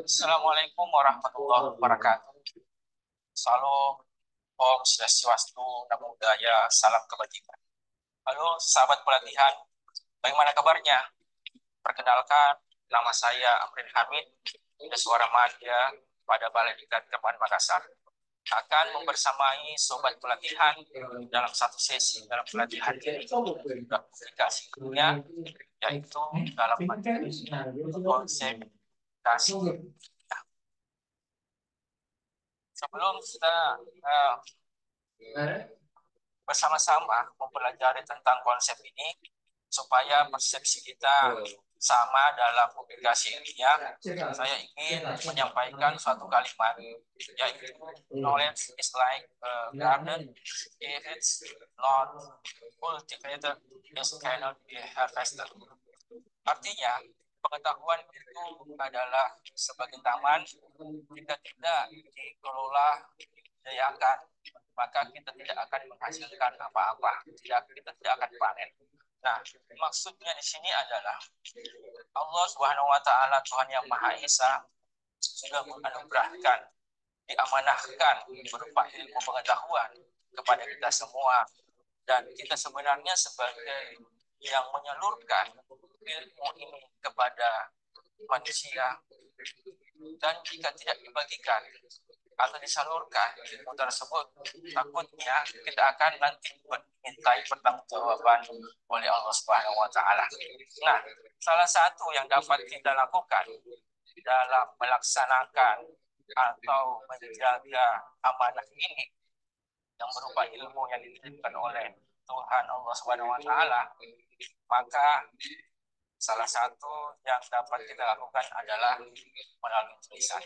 Assalamualaikum warahmatullahi wabarakatuh. Salam, Om Swastiastu, Namo Buddhaya, salam kebajikan. Halo, sahabat pelatihan, bagaimana kabarnya? Perkenalkan, nama saya Amrin Hamid, dari Suara Madya pada Balai Diklat Kemban Makassar. Akan membersamai sobat pelatihan dalam satu sesi dalam pelatihan ini aplikasinya, yaitu dalam materi konsep kasih. Nah, sebelum kita bersama-sama mempelajari tentang konsep ini, supaya persepsi kita sama dalam publikasi ilmiah, saya ingin menyampaikan suatu kalimat, yaitu knowledge is like a garden. If it's not cultivated, it cannot be harvested. Artinya, pengetahuan itu adalah sebagai taman, jika tidak dikelola, didayakan, maka kita tidak akan menghasilkan apa-apa, kita tidak akan panen. Nah, maksudnya di sini adalah Allah Subhanahu wa Ta'ala, Tuhan yang Maha Esa, sudah menganugerahkan, diamanahkan berupa ilmu pengetahuan kepada kita semua, dan kita sebenarnya sebagai yang menyalurkan ilmu ini kepada manusia, dan jika tidak dibagikan atau disalurkan ilmu tersebut, takutnya kita akan nanti dimintai pertanggungjawaban oleh Allah Subhanahu wa Ta'ala. Nah, salah satu yang dapat kita lakukan dalam melaksanakan atau menjaga amanah ini yang berupa ilmu yang dititipkan oleh Tuhan Allah Subhanahu wa Ta'ala, maka salah satu yang dapat kita lakukan adalah melalui tulisan.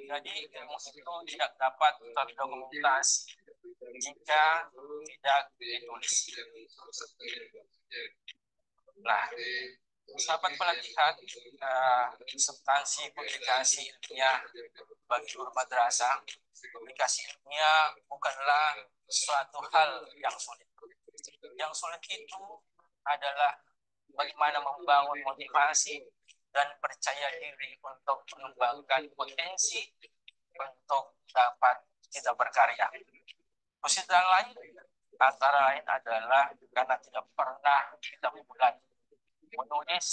Jadi ilmu itu tidak dapat terdokumentasi jika tidak ditulis. Nah, sahabat pelatihan, substansi publikasi ilmiah bagi guru madrasah, publikasi ilmiah bukanlah suatu hal yang sulit. Yang sulit itu adalah bagaimana membangun motivasi dan percaya diri untuk mengembangkan potensi untuk dapat kita berkarya. Kesulitan lain antara lain adalah karena tidak pernah kita mulai menulis,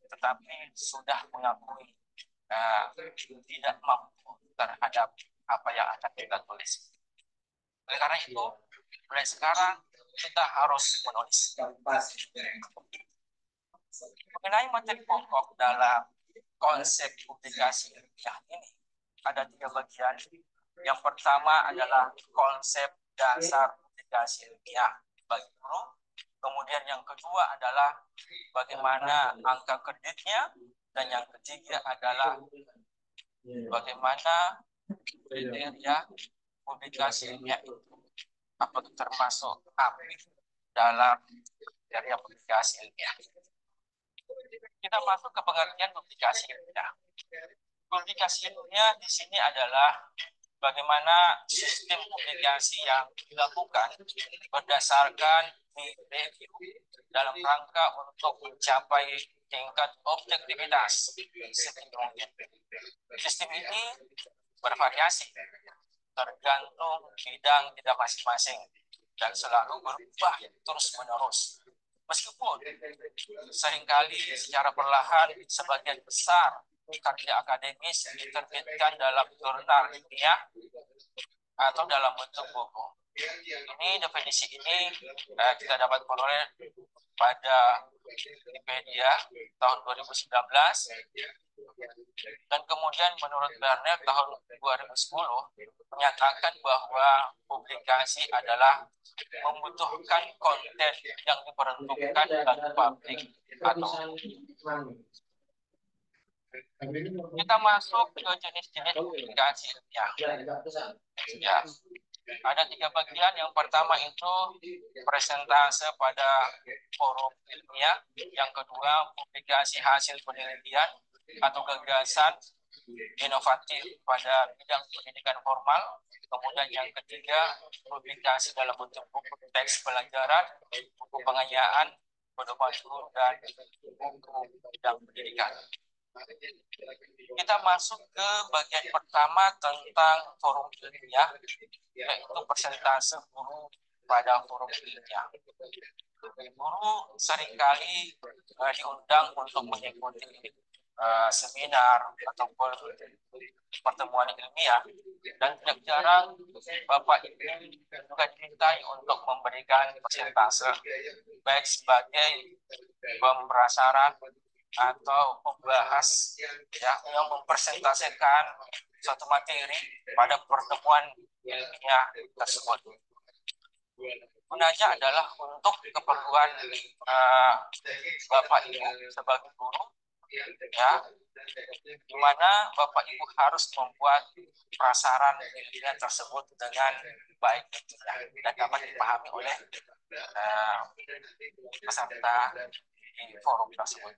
tetapi sudah mengakui tidak mampu terhadap apa yang akan kita tulis. Oleh karena itu, mulai sekarang kita harus menulis. Mengenai materi pokok dalam konsep publikasi ilmiah ini, ada 3 bagian. Yang pertama adalah konsep dasar publikasi ilmiah bagi guru. Kemudian yang kedua adalah bagaimana angka kreditnya, dan yang ketiga adalah bagaimana kriteria publikasi ilmiah itu, apakah termasuk apik dalam kriteria publikasi ilmiah. Kita masuk ke pengertian publikasi ilmiah. Publikasi ilmiah di sini adalah bagaimana sistem publikasi yang dilakukan berdasarkan review dalam rangka untuk mencapai tingkat objektivitas setinggi mungkin. Sistem ini bervariasi tergantung bidang kita masing-masing dan selalu berubah terus-menerus. Meskipun seringkali secara perlahan sebagian besar karya akademis diterbitkan dalam jurnal ilmiah atau dalam bentuk buku. Ini definisi ini kita dapat peroleh pada Wikipedia tahun 2019, dan kemudian menurut Barnett tahun 2010 menyatakan bahwa publikasi adalah membutuhkan konten yang diperuntukkan bagi publik atau Kita masuk ke jenis-jenis publikasi ilmiah. Ya, ada 3 bagian. Yang pertama itu presentase pada forum ilmiah. Yang kedua, publikasi hasil penelitian atau gagasan inovatif pada bidang pendidikan formal. Kemudian yang ketiga, publikasi dalam bentuk buku teks pelajaran, buku pengayaan, pedoman guru, dan buku bidang pendidikan. Kita masuk ke bagian pertama tentang forum ilmiah, yaitu persentase guru pada forum ilmiah. Guru seringkali diundang untuk mengikuti seminar ataupun pertemuan ilmiah, dan tidak jarang Bapak Ibu juga dimintai untuk memberikan persentase baik sebagai pemprasaran atau membahas yang mempresentasikan suatu materi pada pertemuan ilmiah tersebut. Gunanya adalah untuk keperluan Bapak Ibu sebagai guru, di mana Bapak Ibu harus membuat prasaran ilmiah tersebut dengan baik dan dapat dipahami oleh peserta di forum tersebut.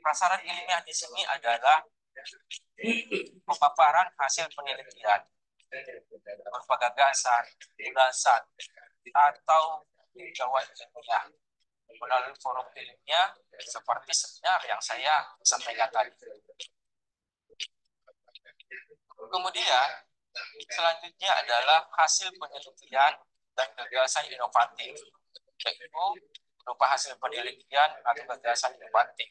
Prasaran ilmiah di sini adalah pemaparan hasil penelitian, berupa gagasan, ulasan, atau tinjauan ilmiah melalui forum ilmiah seperti seminar yang saya sampaikan tadi. Kemudian selanjutnya adalah hasil penelitian dan gagasan inovatif, yaitu berupa hasil penelitian atau gagasan inovatif.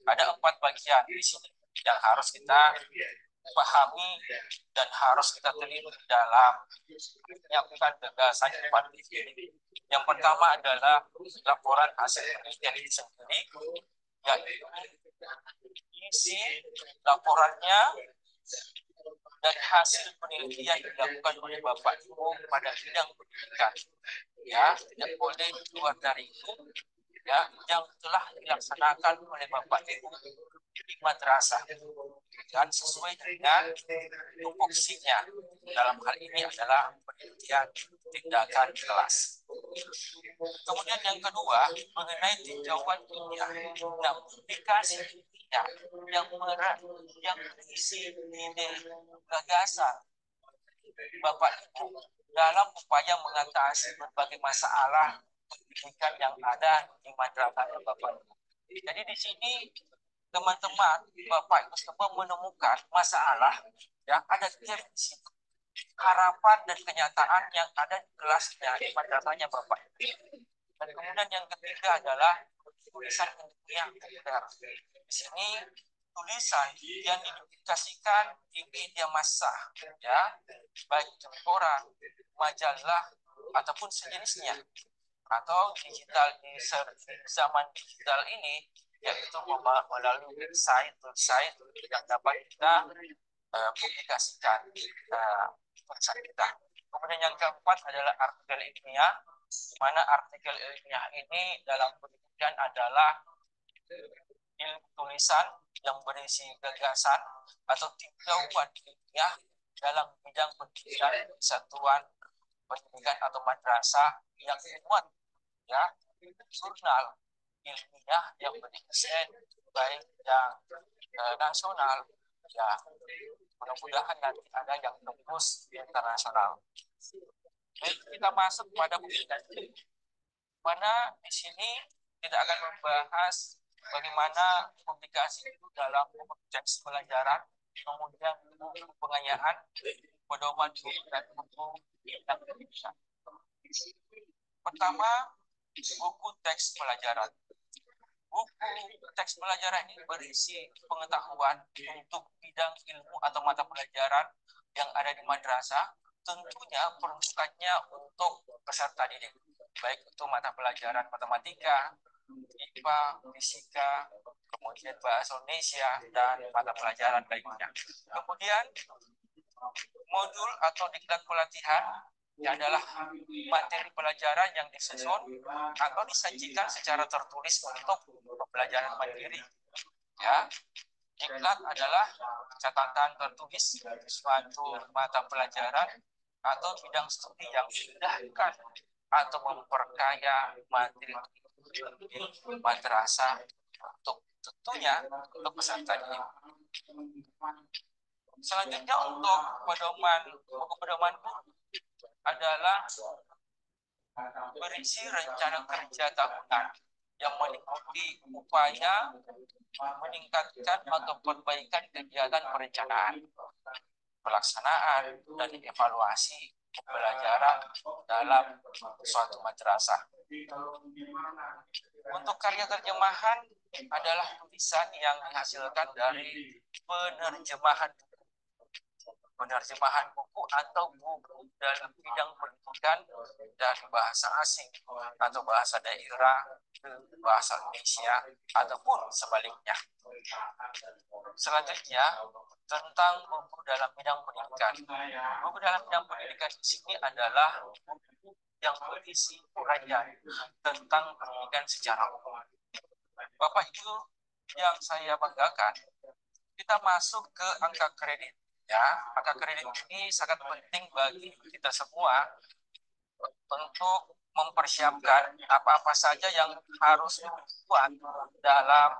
Ada 4 bagian di sini yang harus kita pahami dan harus kita teliti dalam menyiapkan gagasan inovatif ini. Yang pertama adalah laporan hasil penelitian itu sendiri, yaitu isi laporannya dari hasil penelitian yang dilakukan oleh Bapak Ibu pada bidang pendidikan. Ya, tidak boleh keluar dari itu, yang telah dilaksanakan oleh Bapak Ibu di madrasah dan sesuai dengan tupoksinya. Dalam hal ini adalah penelitian tindakan kelas. Kemudian yang kedua mengenai tinjauan ilmiah. Nah, publikasi ilmiah yang berisi ide gagasan Bapak Ibu dalam upaya mengatasi berbagai masalah pendidikan yang ada di madrasah Bapak Ibu. Jadi di sini teman-teman Bapak Ibu semua menemukan masalah, ada gap di situ, harapan dan kenyataan yang ada di kelasnya, di madrasahnya Bapak Ibu. Dan kemudian yang ketiga adalah tulisan ilmiah populer. Di sini tulisan yang dipublikasikan di media massa, baik di koran, majalah, ataupun sejenisnya, atau digital di zaman digital ini, yaitu melalui website yang dapat kita publikasikan tulisan kita. Kemudian yang keempat adalah artikel ilmiah, di mana artikel ilmiah ini dalam pendidikan adalah tulisan yang berisi gagasan atau tinjauan ilmiah dalam bidang pendidikan satuan pendidikan atau madrasah yang muat jurnal ilmiah yang berdesain baik yang nasional, mudah-mudahan nanti ada yang tembus internasional. Jadi kita masuk pada publikasi, mana di sini kita akan membahas bagaimana publikasi itu dalam teks pelajaran, kemudian buku pengayaan, pedoman guru, dan buku yang bisa. Pertama, buku teks pelajaran. Buku teks pelajaran ini berisi pengetahuan untuk bidang ilmu atau mata pelajaran yang ada di madrasah, tentunya peruntukannya untuk peserta didik, baik itu mata pelajaran matematika, IPA, fisika, kemudian bahasa Indonesia, dan mata pelajaran lainnya. Kemudian modul atau diklat pelatihan adalah materi pelajaran yang disusun atau disajikan secara tertulis untuk pembelajaran mandiri. Diklat adalah catatan tertulis suatu mata pelajaran atau bidang studi yang memudahkan atau memperkaya materi di madrasah untuk tentunya untuk peserta didik. Selanjutnya untuk pedoman buku pedoman adalah berisi rencana kerja tahunan yang meliputi upaya meningkatkan atau perbaikan kegiatan perencanaan, pelaksanaan, dan evaluasi pembelajaran dalam suatu madrasah. Untuk karya terjemahan adalah tulisan yang dihasilkan dari penerjemahan buku atau buku dalam bidang pendidikan dari bahasa asing atau bahasa daerah ke bahasa Indonesia ataupun sebaliknya. Selanjutnya tentang buku dalam bidang pendidikan. Buku dalam bidang pendidikan di sini adalah buku yang berisi uraian tentang pendidikan secara umum. Bapak Ibu yang saya banggakan, kita masuk ke angka kredit. Ya, angka kredit ini sangat penting bagi kita semua untuk mempersiapkan apa-apa saja yang harus dibuat dalam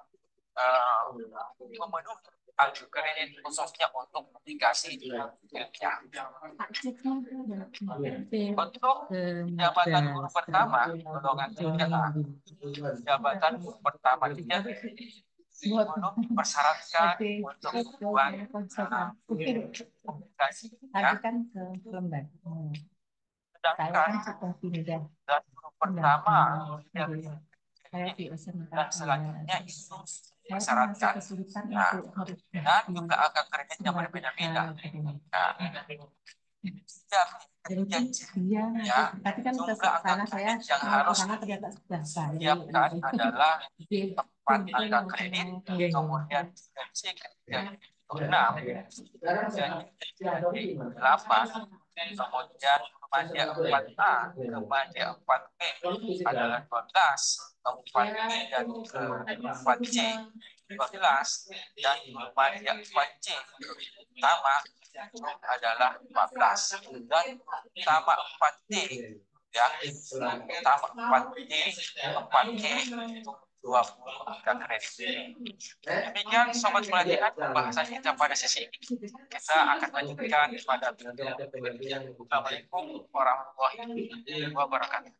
memenuhi angka kredit khususnya untuk aplikasi ilmiah. Untuk jabatan guru pertama, golongan 3A, jabatan guru pertama 3B belum dipersyaratkan untuk membuat publikasi. Ya. Sedangkan dan guru pertama dan selanjutnya itu dipersyaratkan. Nah, dan juga angka kreditnya berbeda-beda. Nah, ya, jumlah angka kredit yang harus disiapkan adalah 4 angka kredit, kemudian gaji ketiga itu 6, kemudian 8, kemudian Madya 4A ke Madya 4B adalah 12, kemudian dan 4C 12, dan Madya 4C utama adalah 14, dan utama 4D ya, utama 4D 4G itu 20 angka kredit. Demikian sobat pelatihan pembahasan kita pada sesi ini. Kita akan lanjutkan pada video. Assalamualaikum warahmatullahi wabarakatuh.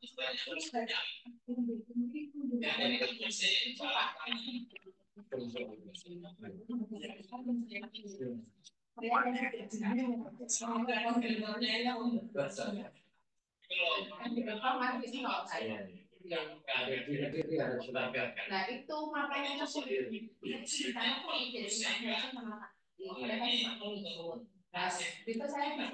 Nah itu makanya itu saya